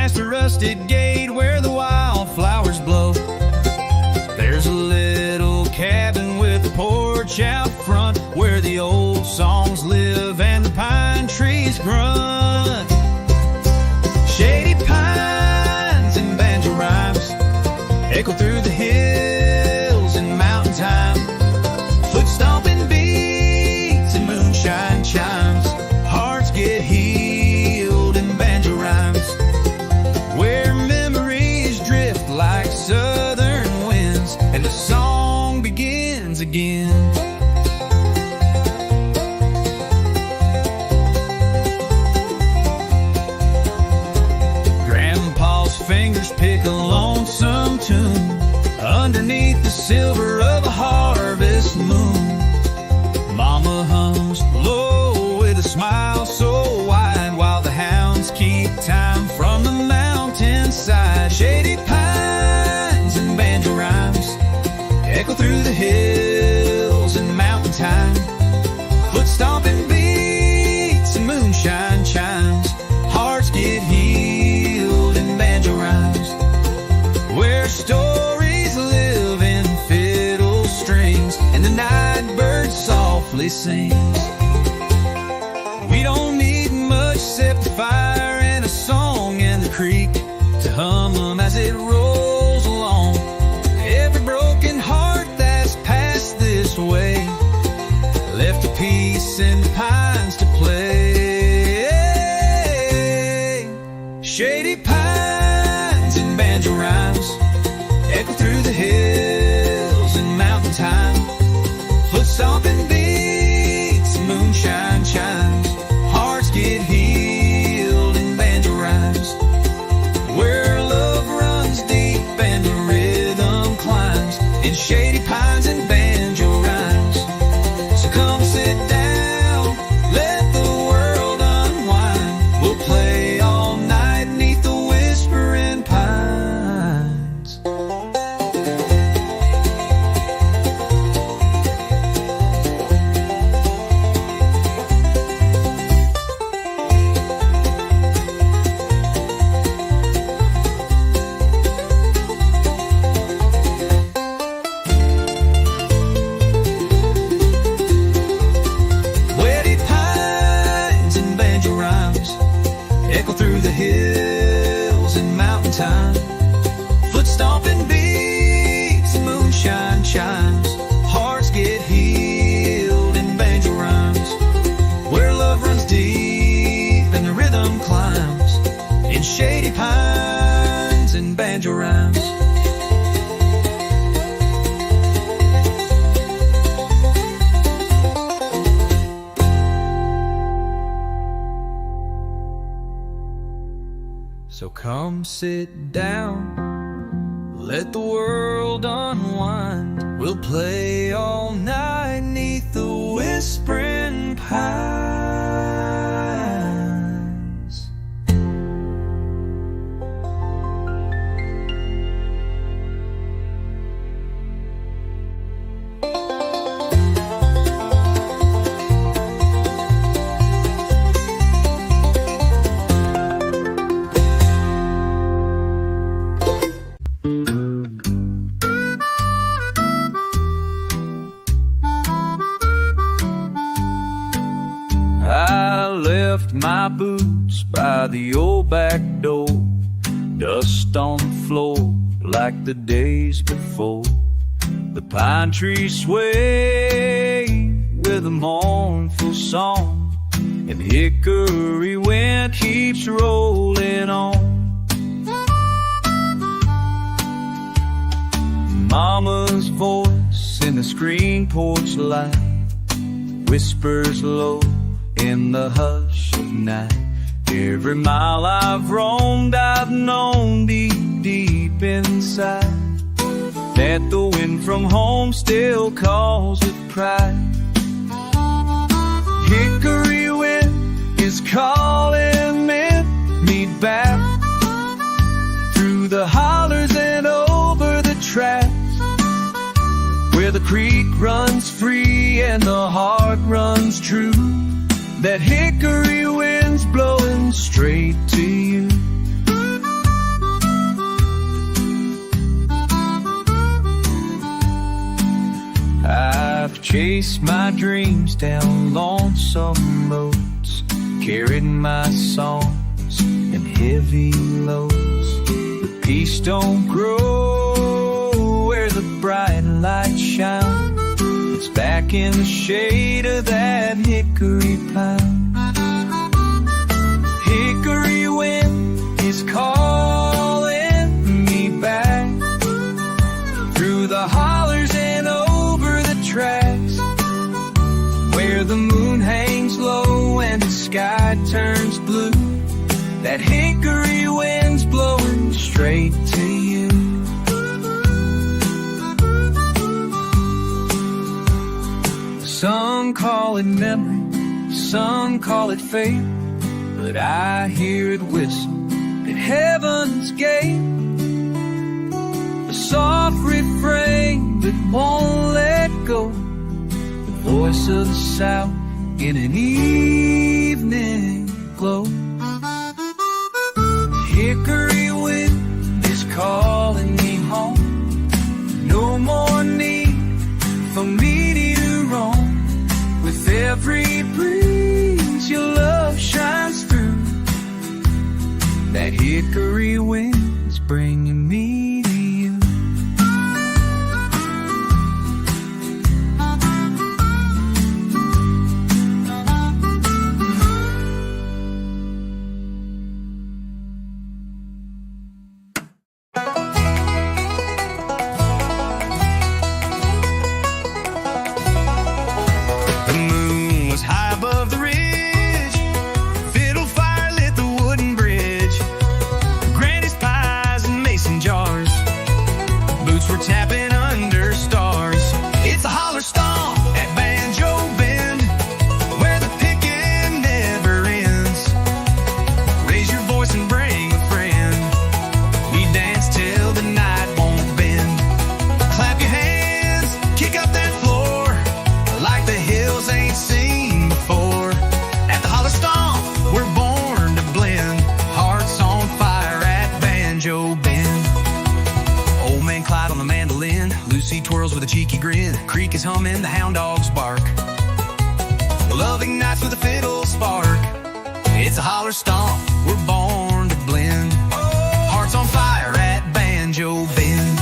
past the rusted gate where the wildflowers blow. There's a little cabin with a porch out front where the old songs live and the pine trees grunt. Shady pines and banjo rhymes echo through the hills and mountain time. Foot stomping beats and moonshine chimes. Hearts get healed in banjo rhymes, where memories drift like southern winds and the song begins again. Grandpa's fingers pick a lonesome tune underneath the silver of a harvest moon. Mama hums low with a smile so wide while the hounds keep time from the mountainside. Shady pines and banjo rhymes echo through the hills and mountain time. Foot stomping beats and moonshine chimes. Hearts get healed in banjo rhymes, where stories live in fiddle strings and the night bird softly sings. We don't need much except a fire and a song and the creek to hum them as it rolls along. Every broken heart that's passed this way left a piece in the pines to play. Shady pines and banjo rhymes echo through the hills and mountain time. Foot stomping beats, moonshine chimes. Hearts get healed in banjo rhymes, where love runs deep and the rhythm climbs in shady pines and banjo rhymes. So come sit down, let the world unwind. We'll play all night neath the whispering pines. Wetty pines and banjo rhymes echo through the hills and mountain time. Foot stomping beats and moonshine chimes. Hearts get healed in banjo rhymes, where love runs deep and the rhythm climbs in shady pines and banjo rhymes. So come sit down, let the world unwind. We'll play all night neath the whispering pines. I left my boots by the old back door, dust on the floor like the days before. The pine trees sway with a mournful song, and hickory wind keeps rolling on. Mama's voice in the screen porch light whispers low in the hush of night. Every mile I've roamed, I've known deep, deep inside that the wind from home still calls with pride. Hickory wind is calling me back through the hollers and over the tracks, where the creek runs free and the heart runs true. That hickory wind's blowing straight to you. Chased my dreams down lonesome roads, carried my songs and heavy loads. But peace don't grow where the bright light shines. It's back in the shade of that hickory pine. Hickory wind is calling me back through the hollers and over the tracks, where the moon hangs low and the sky turns blue. That hickory wind's blowing straight to you. Some call it memory, some call it fate, but I hear it whistle at heaven's gate. A soft refrain that won't let go, the voice of the South in an evening glow. Hickory wind is calling me home. No more need for me to roam. With every breeze your love shines through. That hickory wind's bringing me to you. Tapping under stars. It's a holler stomp at Banjo Bend, where the picking never ends. Raise your voice and bring a friend. We dance till the night won't bend. Clap your hands, kick up that floor, like the hills ain't seen before. At the holler stomp, we're born to blend. Hearts on fire at Banjo Bend. Old man Clyde on the mandolin, Lucy twirls with a cheeky grin. Creek is humming, the hound dogs bark. Love ignites with a fiddle spark. It's a holler stomp, we're born to blend. Hearts on fire at Banjo Bend.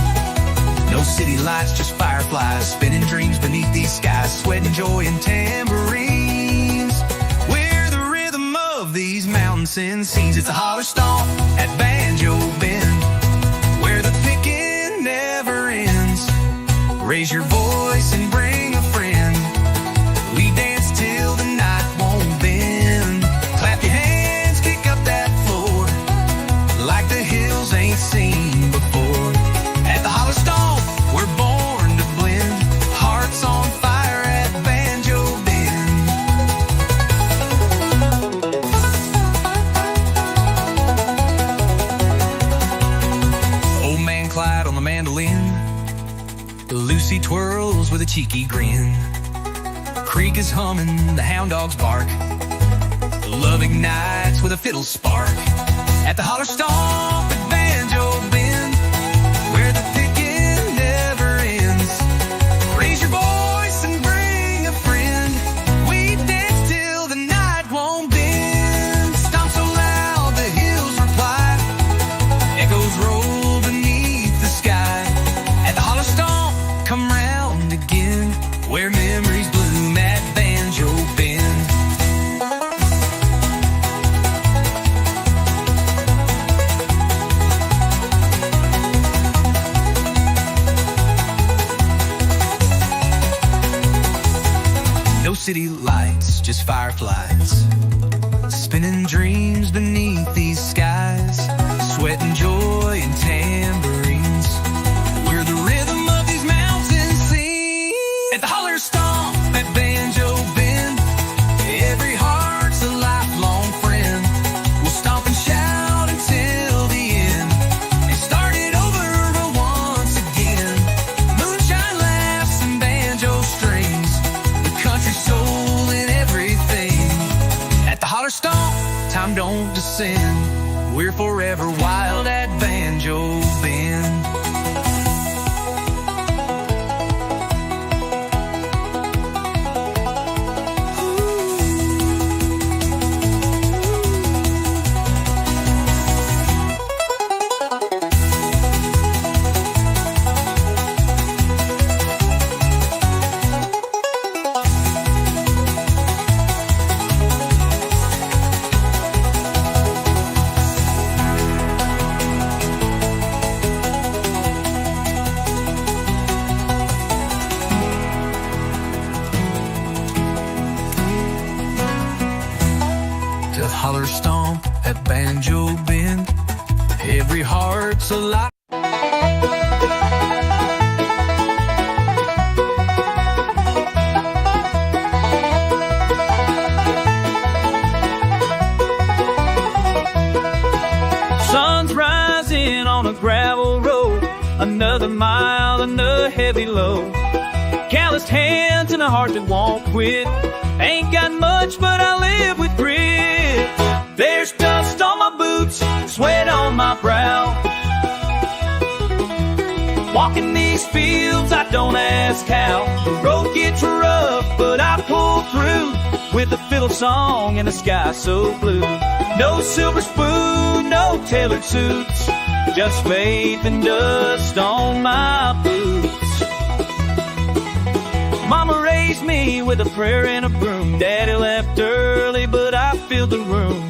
No city lights, just fireflies, spinning dreams beneath these skies. Sweat and joy and tambourines, where the rhythm of these mountain scenes. It's a holler stomp at Banjo Bend, where the picking never ends. Raise your voice and bring a friend. We dance till the night won't bend. Clap your hands, kick up that floor, like the hills ain't seen before. At the holler stomp, we're born to blend. Hearts on fire at Banjo Bend. Old man Clyde on the mandolin, Lucy twirls with a cheeky grin. Creek is humming, the hound dogs bark. Love ignites with a fiddle spark. At the holler stomp at Banjo Bend, where the picking never ends. Raise your voice and bring a friend. We dance till the night won't bend. Stomp so loud the hills reply. Echoes roll beneath the sky. At the holler stomp, come round again, where memories bloom at Banjo Bend. No city lights, just fireflies, spinning dreams beneath these skies. Sweat and joy and tambourines, where the rhythm of these mountains sing. At the holler stomp at Banjo Bend, every heart's a lifelong friend. We'll stomp and shout until the end, and start it over once again. Moonshine laughs and banjo strings, the country soul in everything. At the holler stomp, time don't descend. We're forever wild at Banjo Bend. looks a lot. Sun's rising on a gravel road, another mile, another heavy load. Calloused hands and a heart that won't quit. Ain't got much, but I live with grit. There's dust on my boots, sweat on my brow. Walking these fields, I don't ask how. The road gets rough, but I pull through with a fiddle song and a sky so blue. No silver spoon, no tailored suits, just faith and dust on my boots. Mama raised me with a prayer and a broom. Daddy left early, but I filled the room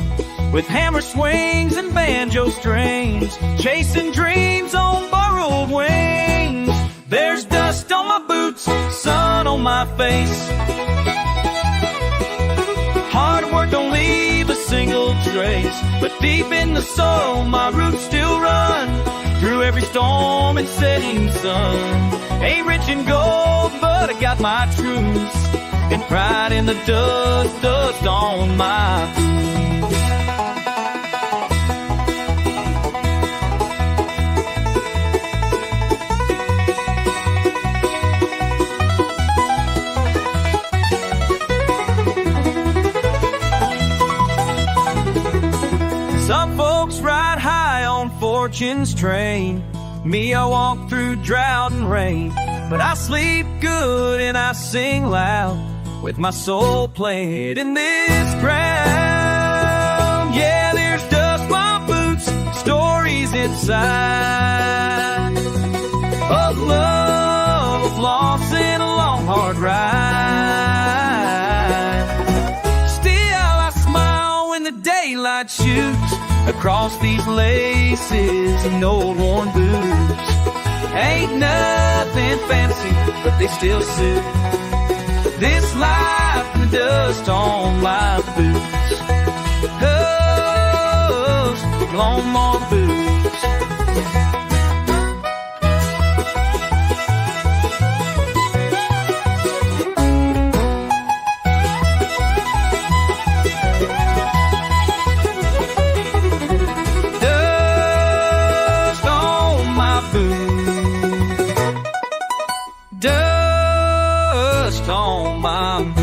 with hammer swings and banjo strings, chasing dreams on borrowed wings. There's dust on my boots, sun on my face. Hard work don't leave a single trace, but deep in the soul my roots still run through every storm and setting sun. Ain't rich in gold, but I got my truths and pride in the dust, dust on my boots. Some folks ride high on fortune's train. Me, I walk through drought and rain, but I sleep good and I sing loud with my soul playing in this ground. Yeah, there's dust on my boots, stories inside of love, of loss, and a long hard ride. Still I smile when the daylight shoots across these laces and old worn boots. Ain't nothing fancy, but they still suit this life and the dust on my boots. Dust on my boots. Dust on my boots.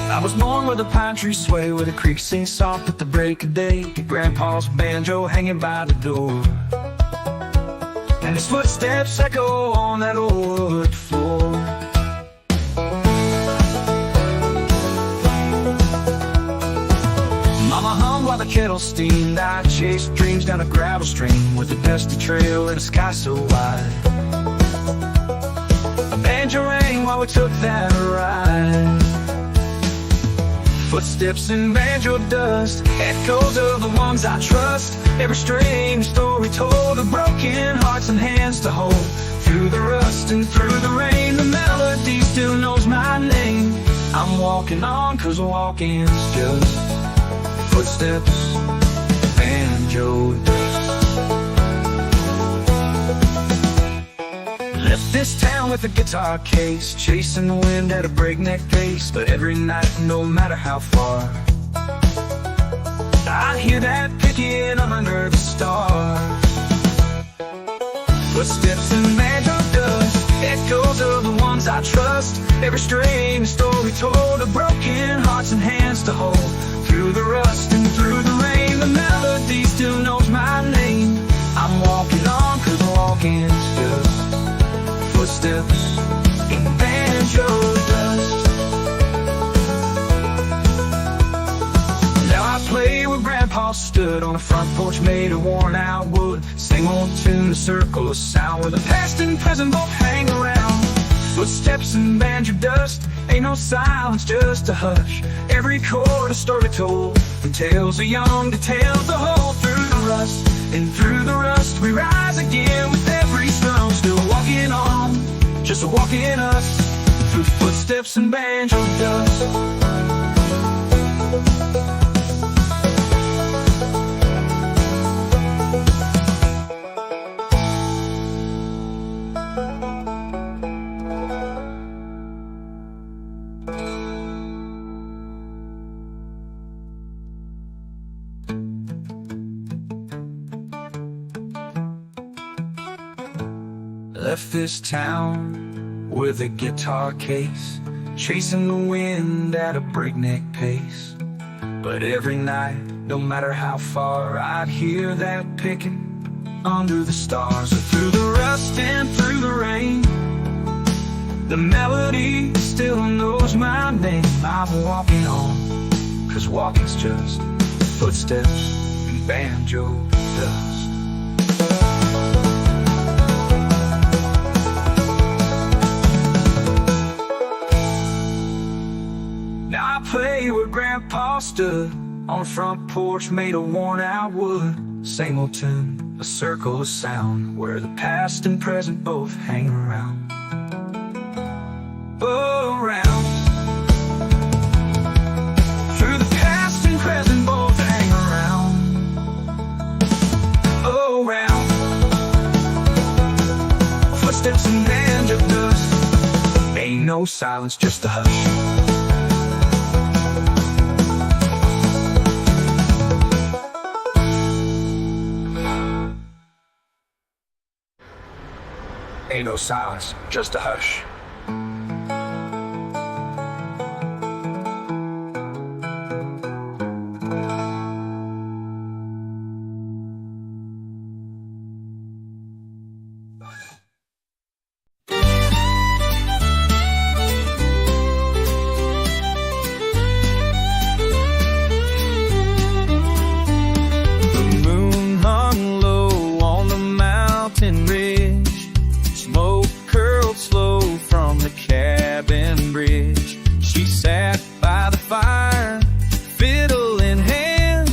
I was born where the pine trees sway, where the creek sings soft at the break of day. Grandpa's banjo hanging by the door, and his footsteps echo on that old wood floor. Mama hummed while the kettle steamed. I chased dreams down a gravel stream with a dusty trail and a sky so wide. A banjo rang while we took that ride. Footsteps in banjo dust, echoes of the ones I trust. Every strange story told of broken hearts and hands to hold. Through the rust and through the rain, the melody still knows my name. I'm walking on, 'cause walking's just footsteps, banjo dust. Left this town with a guitar case, chasing the wind at a breakneck pace. But every night, no matter how far, I hear that picking under the stars. Footsteps in banjo dust, echoes of the ones I trust. Every strange story told of broken hearts and hands to hold. Through the rust and through the rain, the melody still knows my name. I'm walking on, 'cause walking's just footsteps in banjo dust. Now I play where Grandpa stood on a front porch made of worn out wood. Sing old tune, a circle of sound where the past and present both hang around. Footsteps and banjo dust, ain't no silence, just a hush. Every chord a story told, from tales of young to tales of hope. Through the rust, and through the rust, we rise again with every stone. Still walking on, just walking us, through footsteps and banjo dust. Left this town with a guitar case, chasing the wind at a breakneck pace. But every night, no matter how far, I'd hear that picking under the stars. Through the rust and through the rain, the melody still knows my name. I'm walking on, 'cause walking's just footsteps and banjo dust. I play where Grandpa stood, on a front porch made of worn-out wood. Same old tune, a circle of sound, where the past and present both hang around. Oh, around. Through the past and present both hang around. Oh, around. Footsteps and banjo dust, ain't no silence, just a hush. Ain't no silence, just a hush. The moon hung low on the mountain ridge. Smoke curled slow from the cabin bridge. She sat by the fire, fiddle in hand,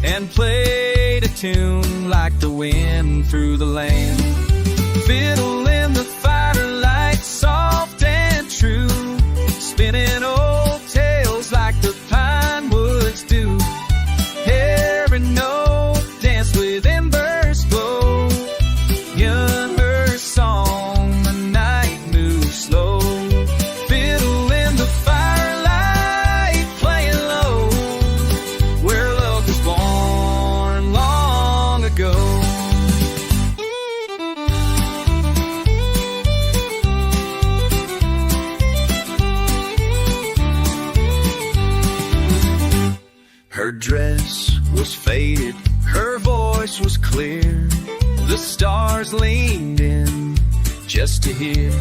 and played a tune like the wind through the land. Fiddle in the firelight, soft and true, spinning old tales like the pine woods do. Every note danced with embers glow. Young her song, the night moves slow. Fiddle in the firelight, playing low, where love was born long ago. Her dress was faded, her voice was clear. The stars leaned in just to hear.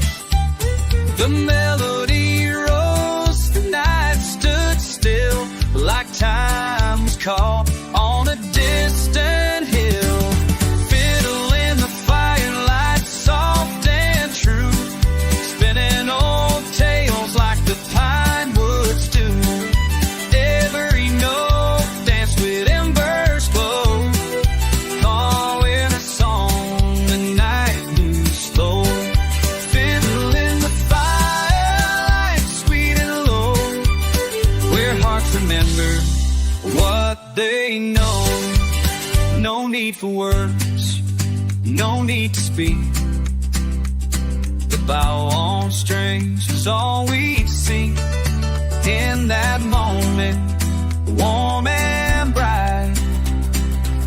The melody rose, the night stood still, like time was caught on a distant hill. Fiddle in the firelight, soft and true, spinning old tales like the pine woods do. Every note danced with embers glow, calling a song, the night moves slow. Fiddle in the firelight, sweet and low, where hearts remember what they know. No need for words, no need to speak. The bow on strings is all we'd see. In that moment, warm and bright,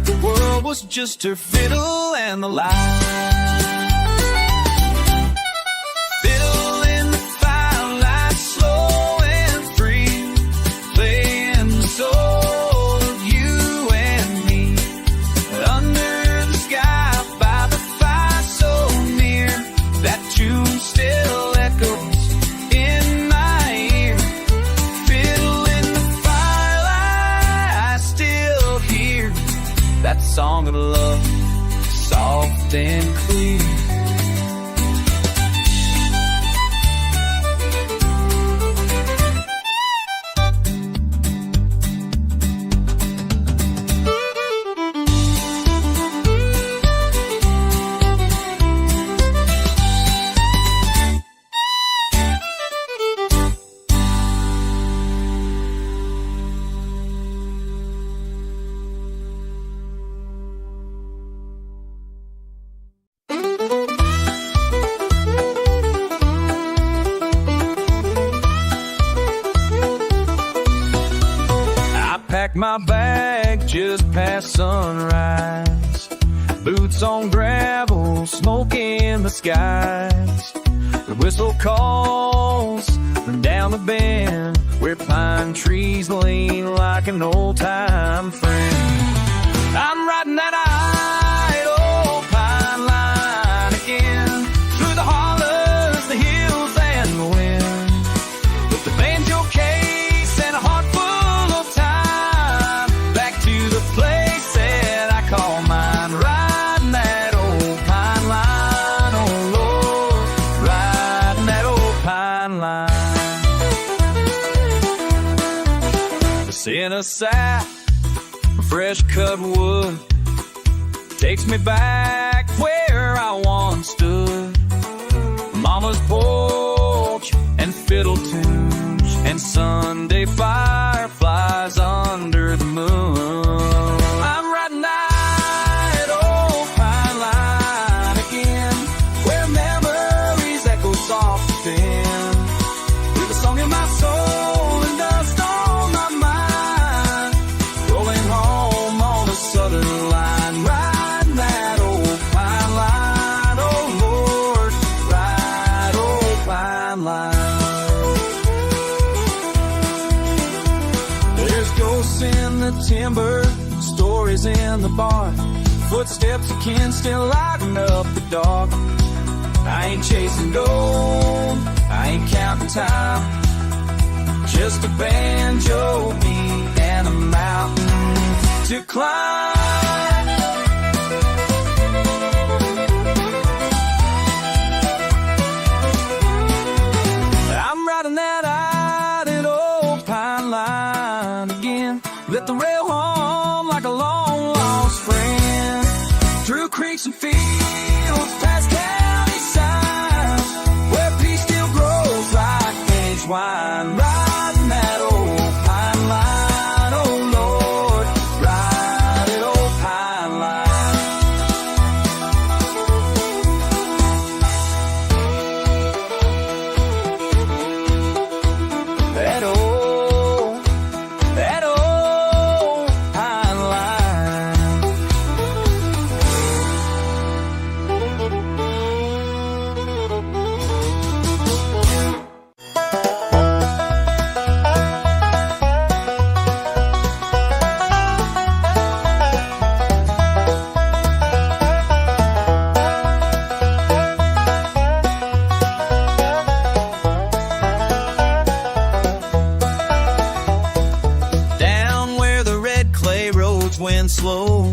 the world was just her fiddle and the light. Fiddle in the firelight, slow and free, playing the soul of you and me. Under the sky, by the fire so near, that tune still echoes in my ear. Fiddle in the firelight, I still hear that song of love, soft and clear. my bag just past sunrise. Boots on gravel, smoke in the skies. The whistle calls from down the bend, where pine trees lean like an old-time friend. I'm riding that idle pine line again, through the hollows, the hills, and the wind, with the banjo case and a heart full of time, back to the place that I call mine. Riding that old pine line, oh Lord, riding that old pine line. The scent of sap, fresh cut wood, takes me back where I once stood. Mama's porch and fiddle tunes and Sunday fireflies under the moon. I'm riding that old pine line again, where memories echo soft and thin, with a song in my soul and dust on my mind, rolling home on the southern line. Riding that old pine line, oh Lord, ride old pine line. There's ghosts in the timber, stories in the barn, footsteps of kin still lighting up the dark. I ain't chasing gold, I ain't counting time, just a banjo beat and a mountain to climb. I'm riding that idle old pine line again, let the rail hum like a long lost friend, through creeks and fields, past county signs, where peace still grows like aged wine. Riding that old pine line, oh Lord, ride it old pine line. That old pine line. Down where the red clay roads went slow,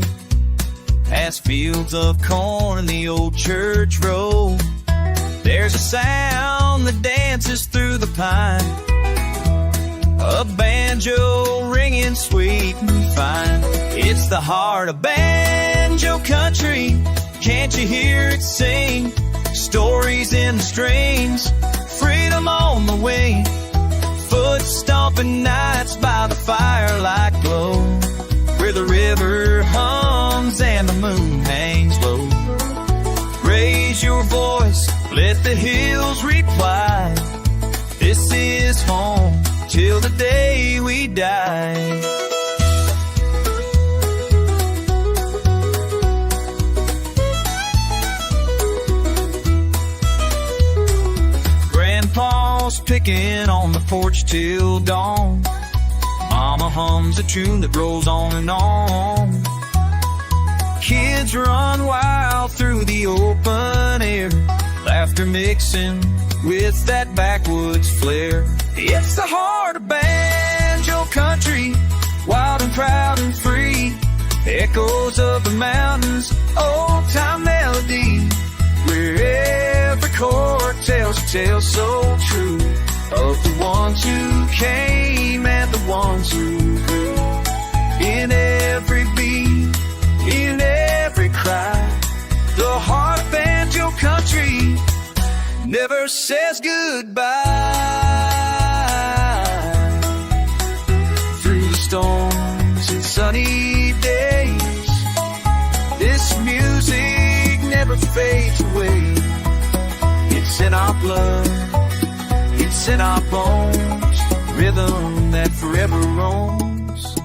past fields of corn and the old church road, there's a sound that dances through the pine, a banjo ringing sweet and fine. It's the heart of banjo country, can't you hear it sing? Stories in the strings, freedom on the wing, foot stomping nights by the firelight glow, where the river hums and the moon hangs low. Raise your voice, let the hills reply, this is home till the day we die. Grandpa's picking on the porch till dawn, Mama hums a tune that rolls on and on. Kids run wild through the open air, laughter mixing with that backwoods flair. It's the heart of banjo country, wild and proud and free, echoes of the mountains, old-time melody, where every chord tells a tale so true of the ones who came and the ones who grew. In every beat, in every cry, the heart of banjo country never says goodbye. Through the storms and sunny days, this music never fades away. It's in our blood, it's in our bones, rhythm that forever roams.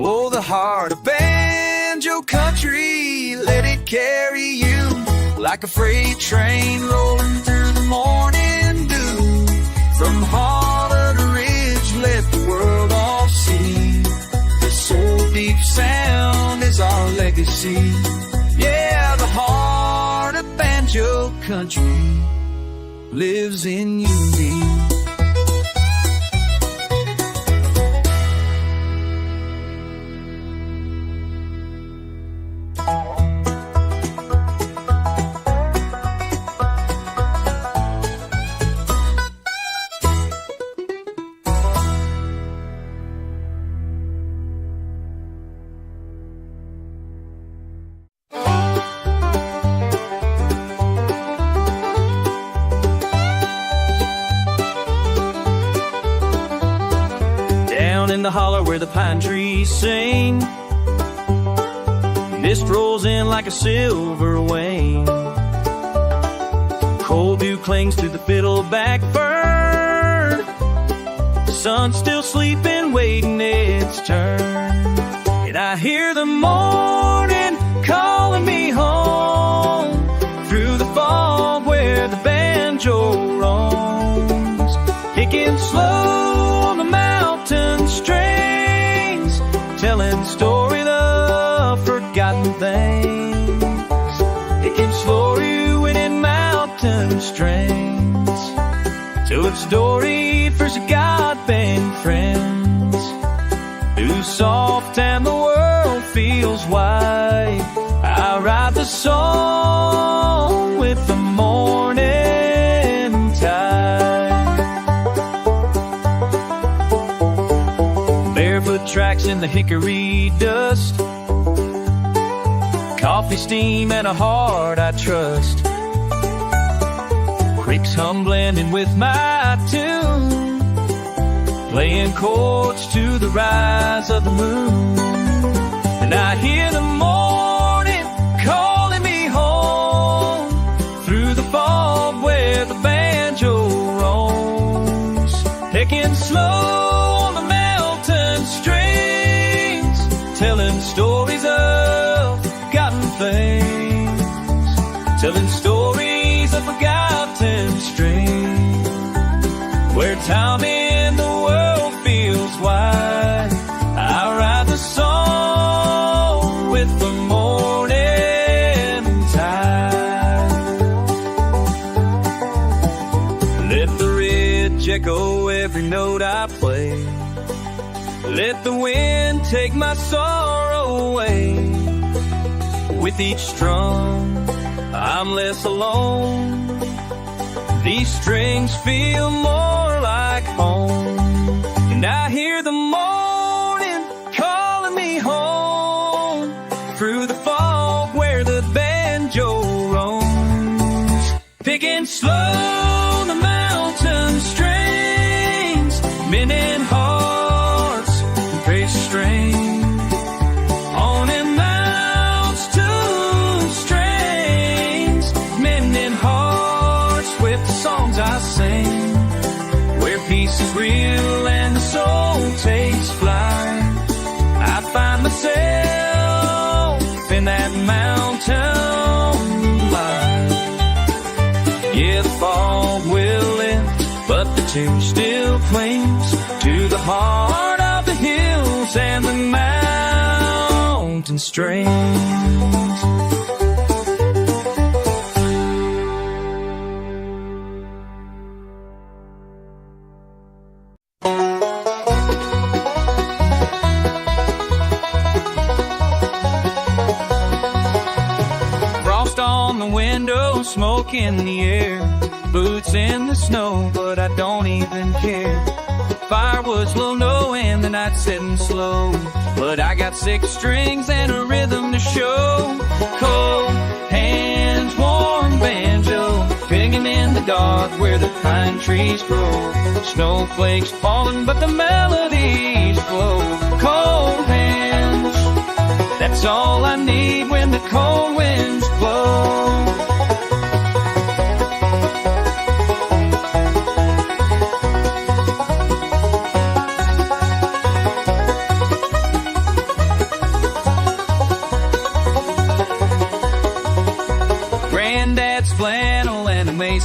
Oh, the heart of banjo country, let it carry you like a freight train rolling through the morning dew. From holler to ridge, let the world all see. This soul deep sound is our legacy. Yeah, the heart of banjo country lives in you. In the holler where the pine trees sing, mist rolls in like a silver wing. Cold dew clings to the fiddleback fern. The sun's still sleeping, waiting its turn. And I hear the morning calling me home through the fog where the banjo roams, picking slow on the mountain strings, telling stories of forgotten things. Picking story in mountain strings, telling story for God-bent friends, whose soft and the world feels wide. I ride the song with the morning tide. Barefoot tracks in the hickory dust, coffee steam and a heart I trust. Creeks hum blending with my tune, playing chords to the rise of the moon. And I hear the morning calling me home through the fog where the banjo roams, picking slow on the mountain strings, telling stories of forgotten things, telling stories of forgotten strings, where time in the world feels wide. I ride the song with the morning tide. Let the ridge echo every note I play, let the wind take my sorrow away. With each strum I'm less alone, these strings feel more like home. And I hear the morning calling me home through the fog where the banjo roams, picking slow the mountain strings, mending hearts and praise strain. On and mounts to strings, mending hearts with the songs I sing, where peace is real and the soul takes flight. I find myself in that mountain light. Yeah, the fog will lift, but the tune still clings to the heart of the hills and the mountain strings. On the window, smoke in the air, boots in the snow, but I don't even care. Firewood's low, no, and the night's setting slow, but I got 6 strings and a rhythm to show. Cold hands, warm banjo, picking in the dark where the pine trees grow. Snowflakes falling, but the melodies glow. Cold hands, that's all I need when the cold winds blow.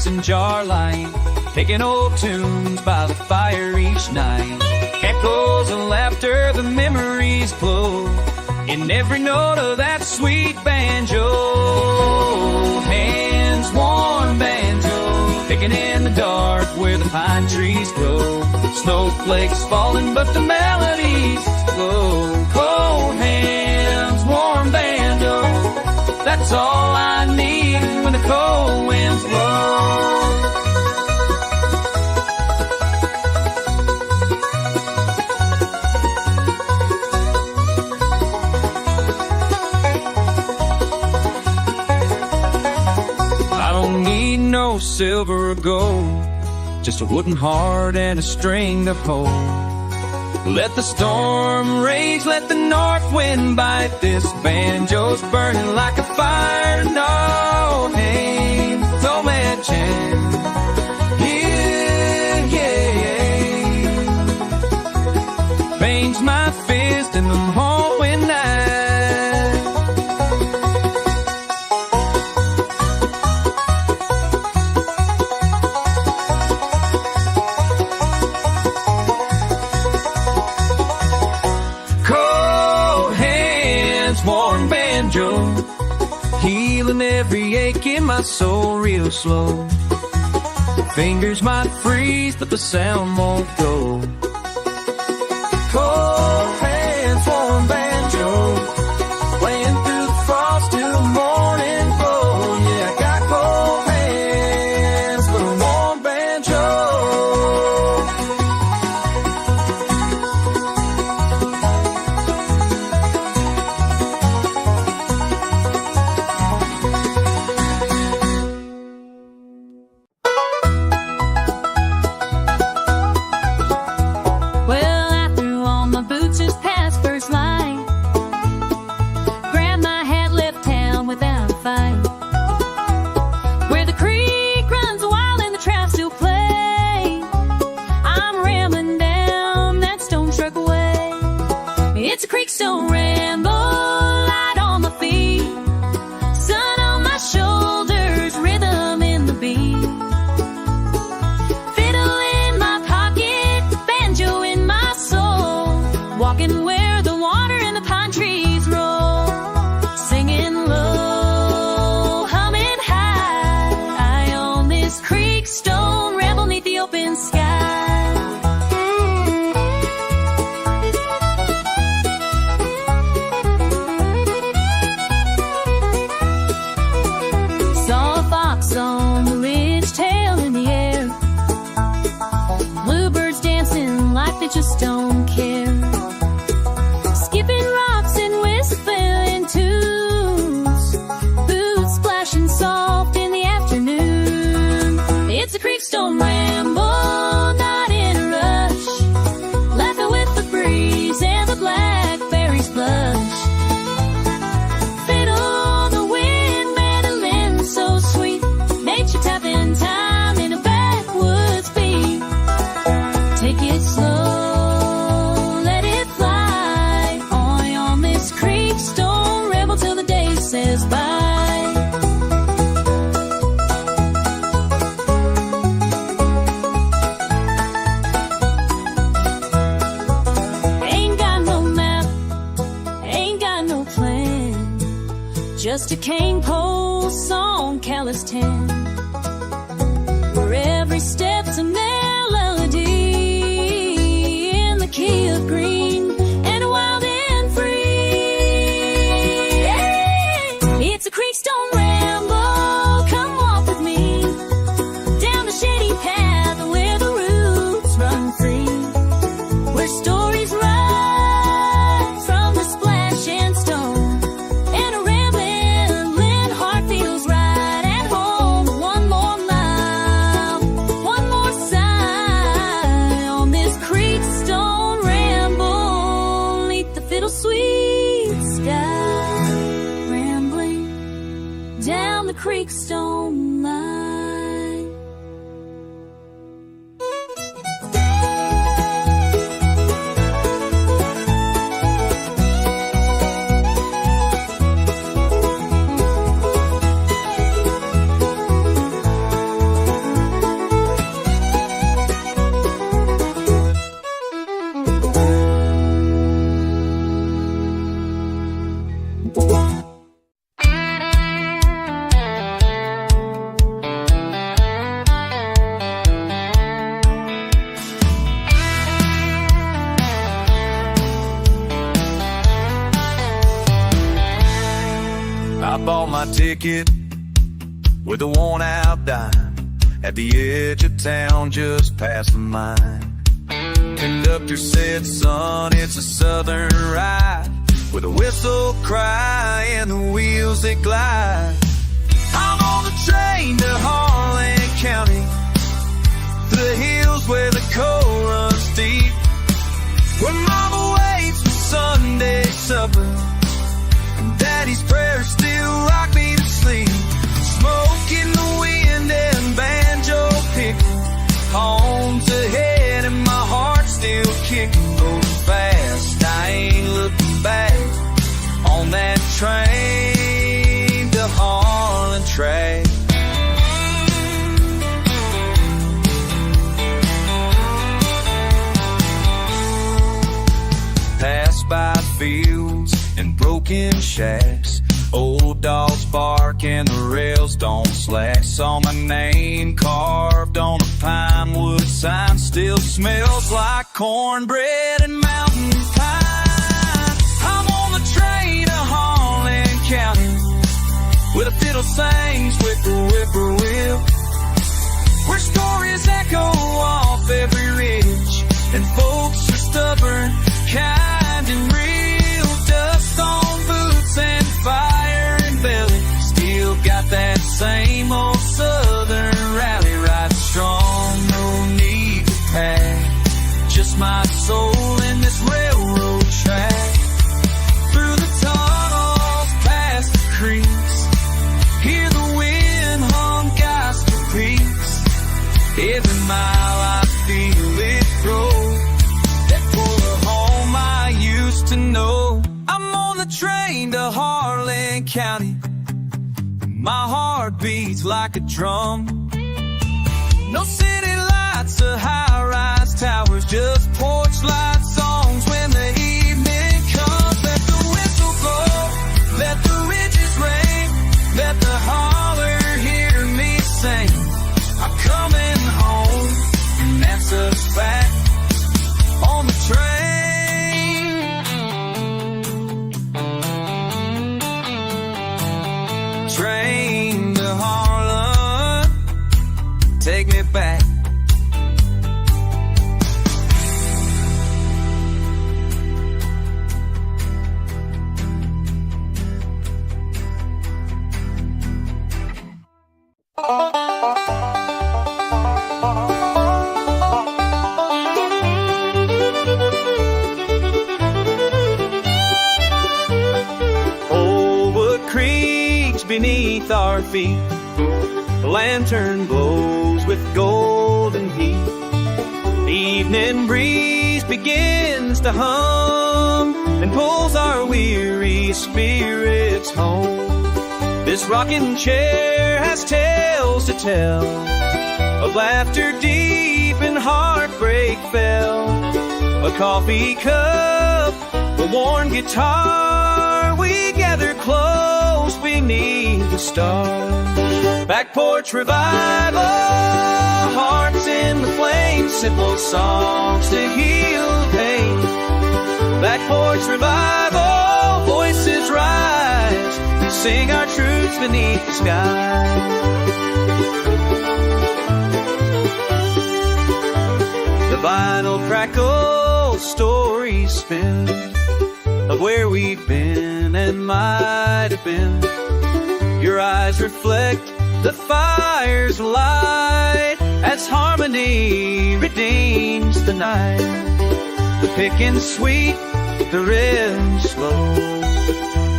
mason jar light, picking old tunes by the fire each night. Echoes of laughter, the memories glow in every note of that sweet banjo. Hands warm banjo, picking in the dark where the pine trees grow. Snowflakes falling, but the melodies glow. Cold hands, warm banjo, that's all I need when the cold winds blow. I don't need no silver or gold, just a wooden heart and a string to hold. Let the storm rage, let the north wind bite. This banjo's burning like a fire. No pain, no man chance. Yeah, yeah. Bangs my fist in the hallway night. Warm banjo, healing every ache in my soul real slow. Fingers might freeze, but the sound won't go. Cold hands, warm banjo, playing through the frost till the morning glow. Yeah, I got cold hands for a warm banjo. Stone ramble, light on my feet, sun on my shoulders, rhythm in the beat. Fiddle in my pocket, banjo in my soul, walking where the water and the pine trees roll, singing low, humming high, on this creek stone ramble neath the open sky. On the ridge, tail in the air, bluebirds dancing like they just don't care, skipping rocks and whistling tunes, boots splashing soft in the afternoon. It's a creekstone ramble, not in a rush, laughing with the breeze and the blackberries blush. Tapping time in a backwoods beat. Take it slow, let it fly. On this creek stone ramble till the day says bye. Ain't got no map, ain't got no plan, just a cane pole song, callous tan. Every step's a melody in the key of green and wild and free. It's a creekstone ramble, come walk with me down the shady path where the roots run free, where stories rise from the splash and stone, and a rambling heart feels right at home. One more mile, one more sigh, on this creekstone ramble neath the fiddle sweet sky, rambling down the creekstone line. bought my ticket with a worn-out dime at the edge of town just past the mine. Conductor said, son, it's a southern ride with a whistle cry and the wheels that glide. I'm on the train to Harlan County, the hills where the coal runs deep, where mama waits for Sunday supper and daddy's prayers still rock me to sleep. Smoke in the wind and banjo picking, home's ahead and my heart's still kicking. Going fast, I ain't looking back on that train to Harlan track. Pass by fields and broken shacks, old dogs bark and the rails don't slack. Saw my name carved on a pine wood sign, still smells like cornbread and mountain pine. I'm on the train to Harlan County, where the fiddle sings with the whippoorwill, where stories echo off every ridge and folks are stubborn, kind and real. Dust on boots and fire and belly, still got that same old southern rally. Ride strong, no need to pack, just my soul in this railroad track. Through the tunnels, past the creeks, hear the wind hum gospel peaks. Every mile I feel it grow, to know. I'm on the train to Harlan County, my heart beats like a drum. No city lights or high-rise towers, just porchlight songs when the evening comes. Let the whistle blow, let the ridges ring, let the holler hear me sing. I'm coming home, and that's a fact. On the train, train to Harlan, take me back. Beneath our feet, the lantern glows with golden heat. The evening breeze begins to hum and pulls our weary spirits home. This rocking chair has tales to tell of laughter deep and heartbreak fell. A coffee cup, a worn guitar, we gather close beneath the stars. Back porch revival, hearts in the flames, simple songs to heal pain. Back porch revival, voices rise, we sing our truths beneath the sky. The vinyl crackles, stories spin of where we've been and might have been. Your eyes reflect the fire's light as harmony redeems the night. The picking sweet, the rhythm slow,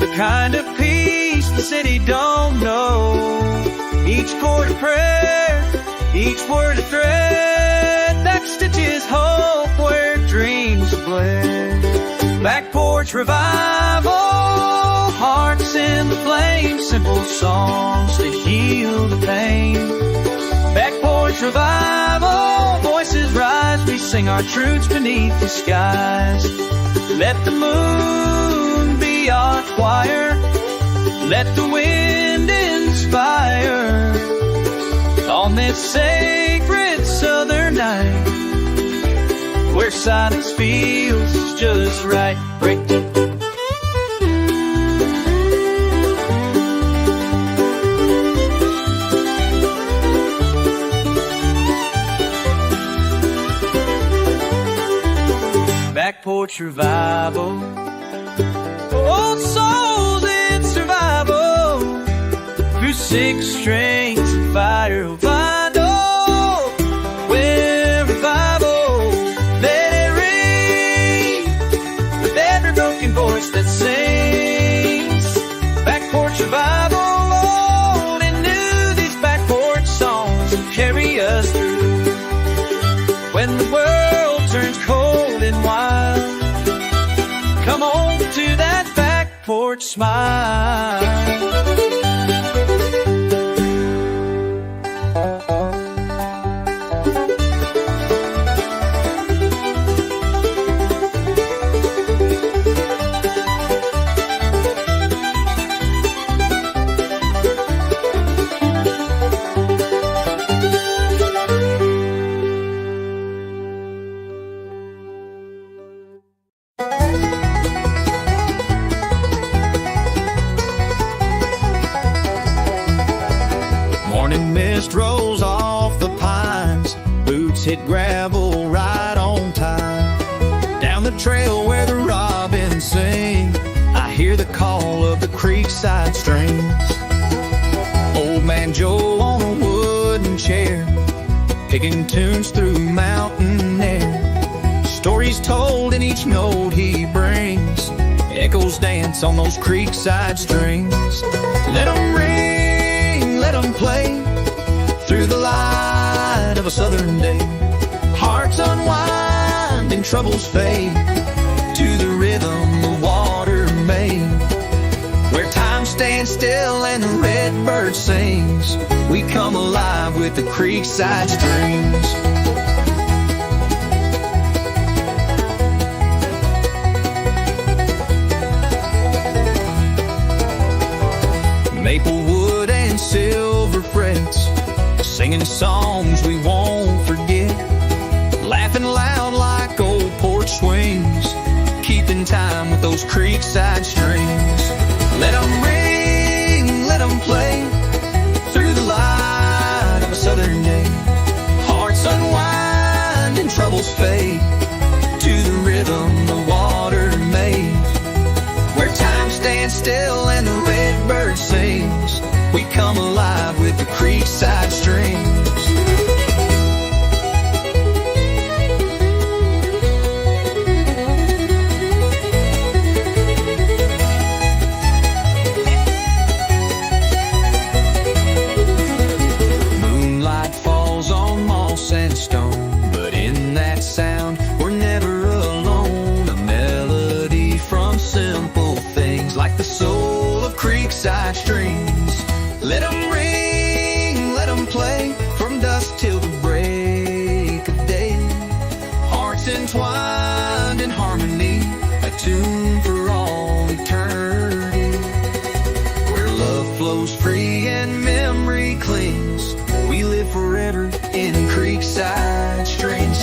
the kind of peace the city don't know. Each chord a prayer, each word a thread that stitches hope where dreams flare. Back porch revival, hearts in the flame, simple songs to heal the pain. Back porch revival, voices rise, we sing our truths beneath the skies. Let the moon be our choir, let the wind inspire on this sacred southern night, where silence feels just right. Break. porch revival. Old souls in survival through 6 strings of fire. Oh, find out where revival let it ring with every broken voice that sings. Back porch revival, Lord, and knew these back porch songs would carry us through when the world turns cold and wild. Come on to that back porch smile. Morning mist rolls off the pines, boots hit gravel right on time. Down the trail where the robins sing, I hear the call of the creekside streams. Old man Joe on a wooden chair, picking tunes through mountain air. Stories told in each note he brings, echoes dance on those creekside strings. Let 'em ring, let 'em play through the light of a southern day. Hearts unwind and troubles fade to the rhythm the water made. Where time stands still and the red bird sings, we come alive with the creekside streams. Maple wood and silver frets, singing songs we won't forget, laughing loud like old porch swings, keeping time with those creekside strings. Let 'em ring, let 'em play through the light of a southern day. Hearts unwind and troubles fade to the rhythm the water made. Where time stands still and the red bird sings, we come alive with the creekside streams. Moonlight falls on moss and stone, but in that sound we're never alone. A melody from simple things like the soul of creekside streams. Let 'em ring, let 'em play from dusk till the break of day. Hearts entwined in harmony, a tune for all eternity. Where love flows free and memory clings, we live forever in creekside streams.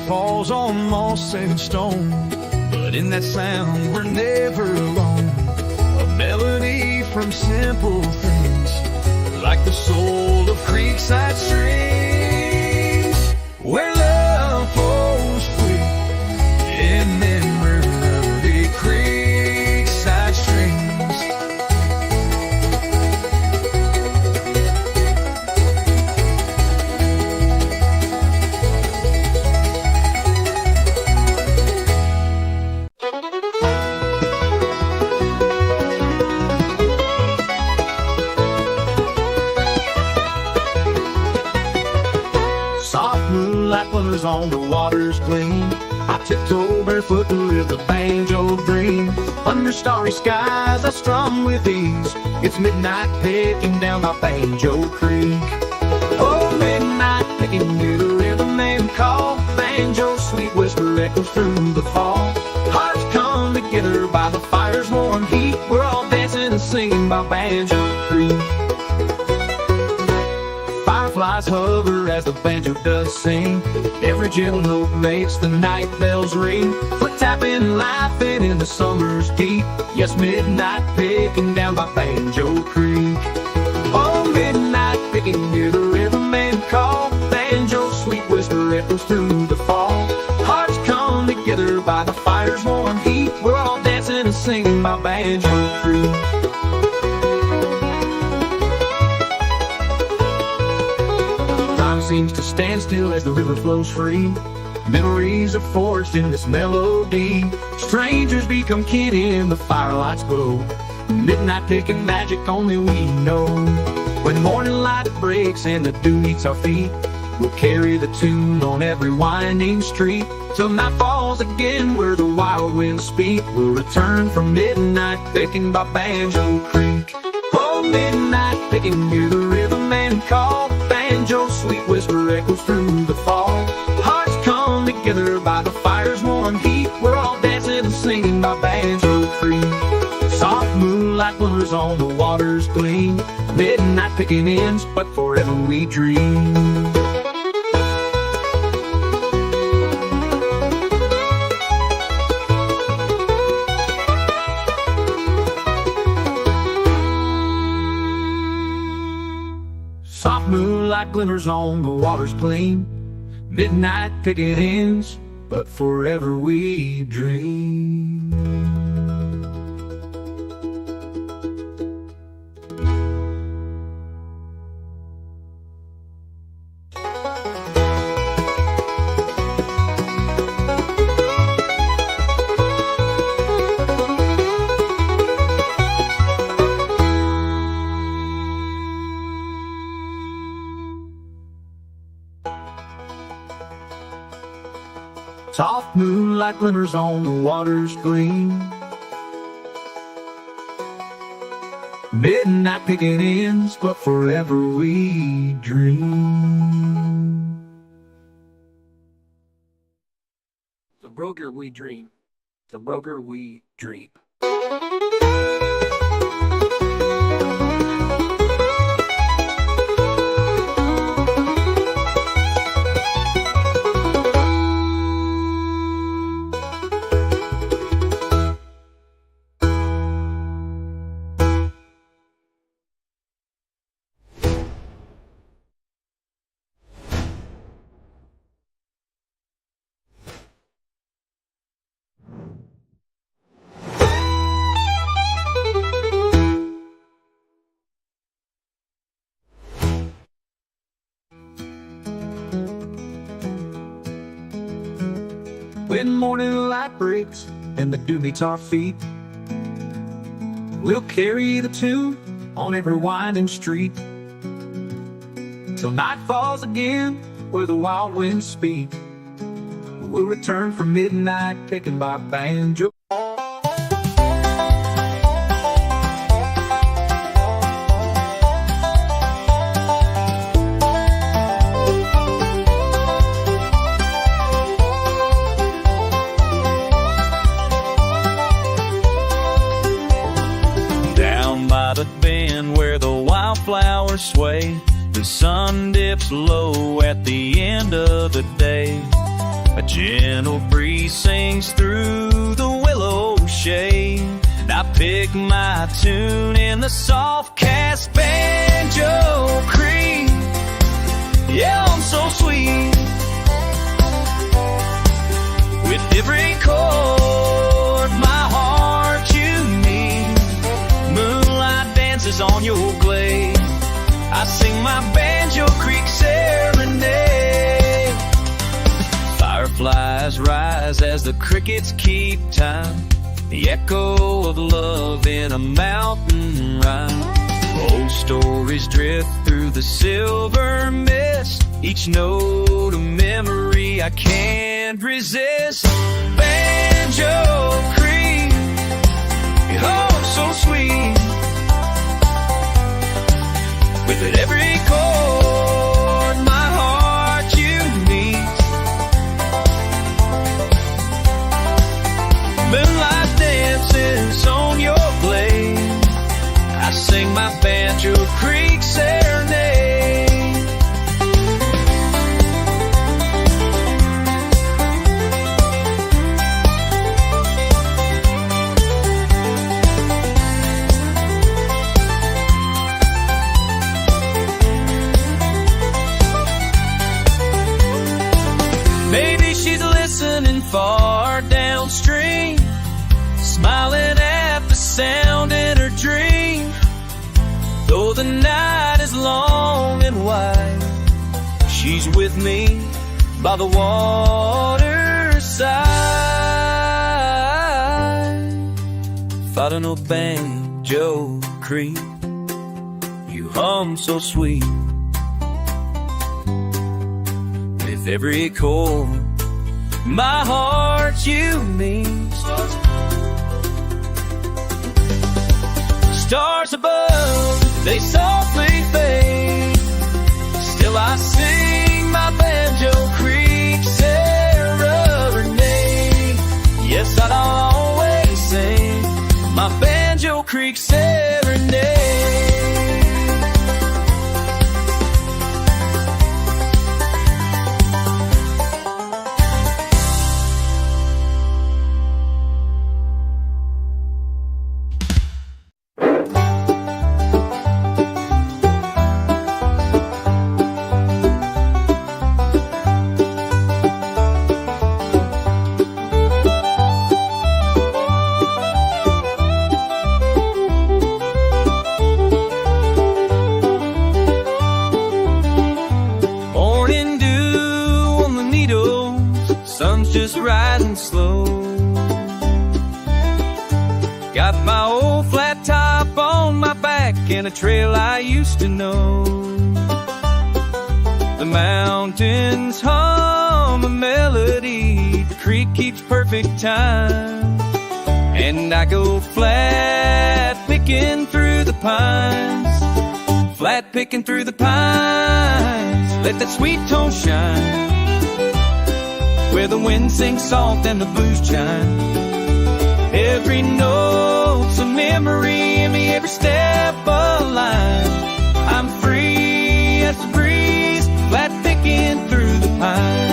Falls on moss and stone, but in that sound we're never alone. A melody from simple things like the soul of creekside streams. Where love flows free in memory of the creekside streams. waters gleam. I tiptoe barefoot to live the banjo dream. Under starry skies I strum with ease. It's midnight picking down by Banjo Creek. Oh, midnight picking near the riverman call. Banjo sweet whisper echoes through the fall. Hearts come together by the fire's warm heat. We're all dancing and singing by Banjo Creek. Fireflies hover as the banjo does sing. Every gentle note makes the night bells ring. Foot tapping, laughing in the summer's heat. Yes, midnight picking down by Banjo Creek. Oh, midnight picking near the riverman call. Banjo sweet whisper echoes through the fall. Hearts come together by the fire's warm heat. We're all dancing and singing by Banjo Creek. Time seems to stand still as the river flows free. Memories are forged in this melody. Strangers become kin in the firelight's glow. Midnight picking magic only we know. When morning light breaks and the dew meets our feet, we'll carry the tune on every winding street. Till night falls again where the wild winds speak. We'll return from midnight picking by Banjo Creek. Oh, midnight picking near the riverman call. Banjo sweet whisper echoes through the fall. Hearts come together by the fire's warm heat. We're all dancing and singing by Banjo Creek. Soft moonlight glimmers on the water's gleam. Midnight picking ends, but forever we dream. Soft moonlight glimmers on the water's gleam. Midnight picking ends, but forever we dream. Soft moonlight glimmers on the water's gleam. Midnight picking ends, but forever we dream. The broker we dream. The broker we dream. When morning light breaks and the dew meets our feet, we'll carry the tune on every winding street. Till night falls again where the wild winds speak. We'll return from midnight picking by Banjo. The bend where the wildflowers sway, the sun dips low at the end of the day. A gentle breeze sings through the willow shade, and I pick my tune in the soft cast Banjo Creek. Yeah, I'm so sweet with every chord my heart you need. Moonlight dances on your glade. I sing my Banjo Creek serenade. Fireflies rise as the crickets keep time, the echo of love in a mountain rhyme. Old stories drift through the silver mist, each note a memory I can't resist. Banjo Creek, oh so sweet, with at every chord my heart you meet. Moonlight dances on your blade, I sing my Banjo Creek serenade. Maybe she's listening far downstream, smiling at the sound in her dream. Though the night is long and wide, she's with me by the waterside. Fighting a Banjo Creek, you hum so sweet. With every chord, my heart you mean. Stars above, they softly fade, still I sing my Banjo Creek serenade. Yes, I'd always sing my Banjo Creek serenade. Sun's just rising slow. Got my old flat top on my back and a trail I used to know. The mountains hum a melody, the creek keeps perfect time, and I go flat picking through the pines. Flat picking through the pines, let that sweet tone shine, where the wind sings soft and the blues chime. Every note's a memory in me, every step a line. I'm free as the breeze, flat picking through the pines.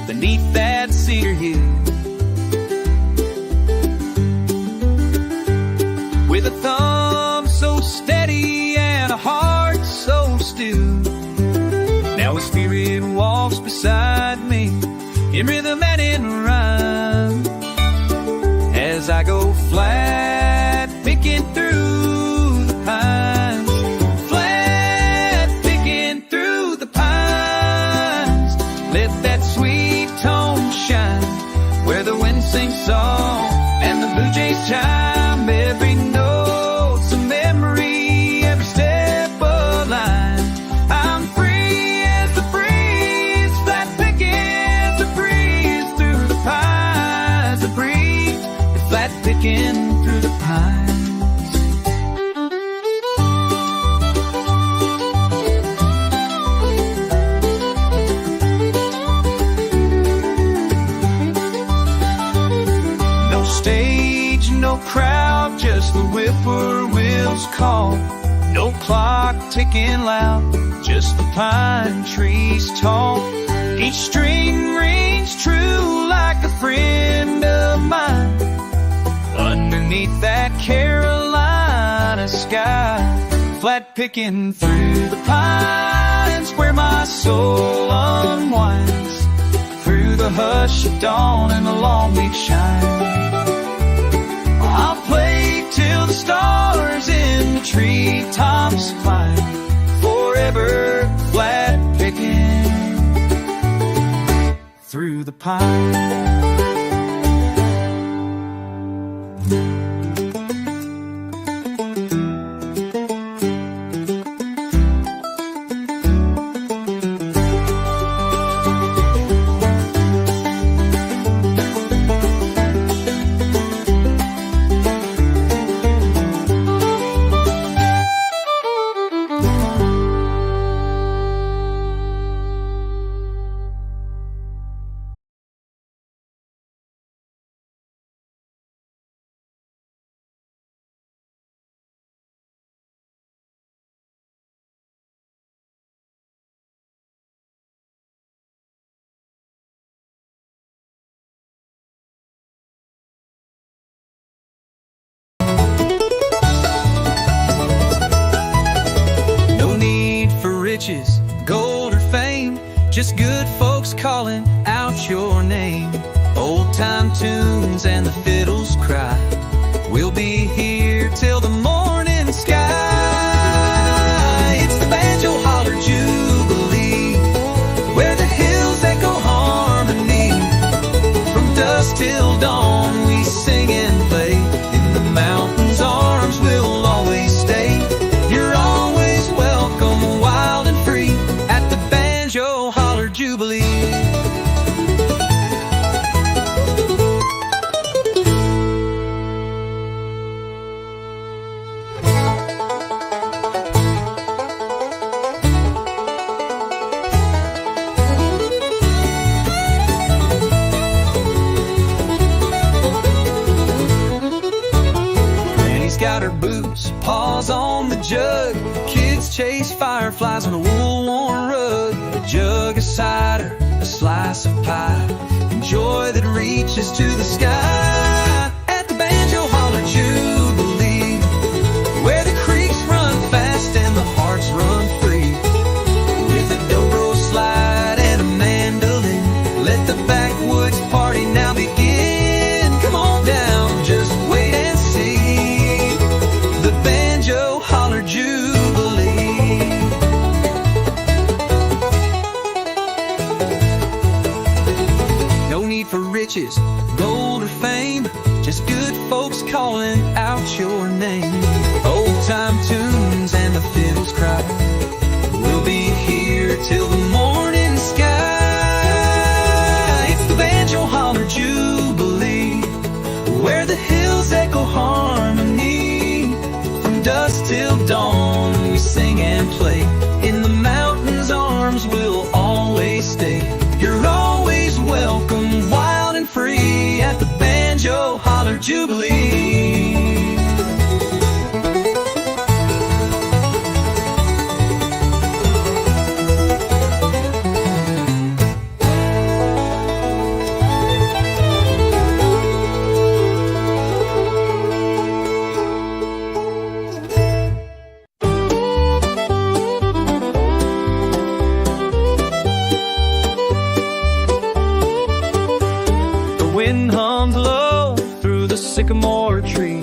Beneath that cedar hill, with a thumb so steady and a heart so still. Now a spirit walks beside me in rhythm and in rhyme, as I go flat picking through the pines. Flat picking through the pines, let that sweet tone shine, where the wind sings soft and the blue jays chime. Every note's a memory, every step a line. I'm free as the breeze, flat picking the breeze through the pines. The breeze, flat picking through the pines. Stage, no crowd, just the whippoorwill's call. No clock ticking loud, just the pine trees tall. Each string rings true like a friend of mine, underneath that Carolina sky. Flat picking through the pines, where my soul unwinds. Free the hush of dawn and the long week shine. I'll play till the stars in the treetops climb, forever flat picking through the pine. Gold or fame, just good folks calling out your name. Old time tunes and the fiddles cry, we'll be here till the morning sky. It's the banjo holler jubilee, where the hills echo harmony. From dusk till dawn we sing and play, in the mountains' arms we'll always stay. You're always welcome, wild and free, at the Banjo Holler Jubilee. Granny's got her boots, paws on the jug. Kids chase fireflies on a wool-worn rug. A jug of cider, a slice of pie, and joy that reaches to the sky. At the Banjo Holler Jubilee, where the creeks run fast and the hearts run free. With a dobro slide and a mandolin, let the backwoods party now begin. Come on down, just wait and see the Banjo Holler Jubilee. No need for riches, gold or fame, just good folks calling out your name. Old time tunes and the fiddles cry, we'll be here till the morning sky. It's the Banjo Holler Jubilee, where the hills echo harmony. From dusk till dawn we sing and play, in the mountains' arms we'll always stay. You're always welcome, wild and free, at the Banjo Holler Jubilee. Wind hums low through the sycamore tree,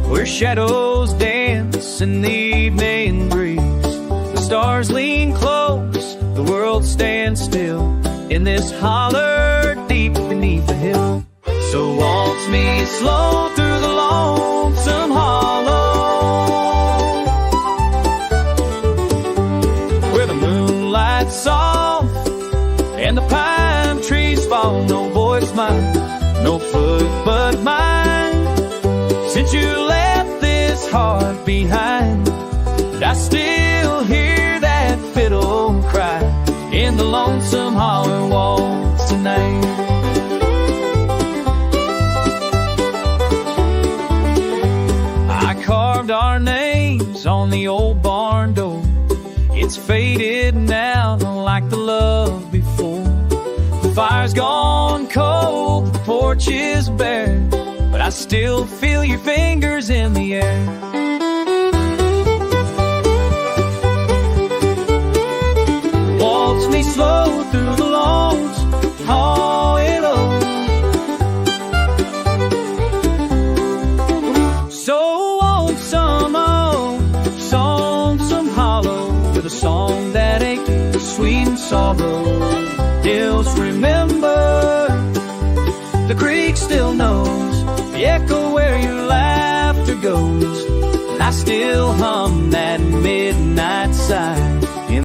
where shadows dance in the evening breeze. The stars lean close, the world stands still, in this holler deep beneath the hill. So waltz me slow through the lonesome hollow, where the moonlight's soft and the pine trees fall. No voice mine, no foot but mine, since you left this heart behind. And I still hear that fiddle cry in the lonesome holler waltz tonight. I carved our names on the old barn door. It's faded now, like the love before. The fire's gone cold, the porch is bare, but I still feel your fingers in the air. Waltz me slow through the lonesome, oh all the hills remember. The creek still knows the echo where your laughter goes. I still hum that midnight sigh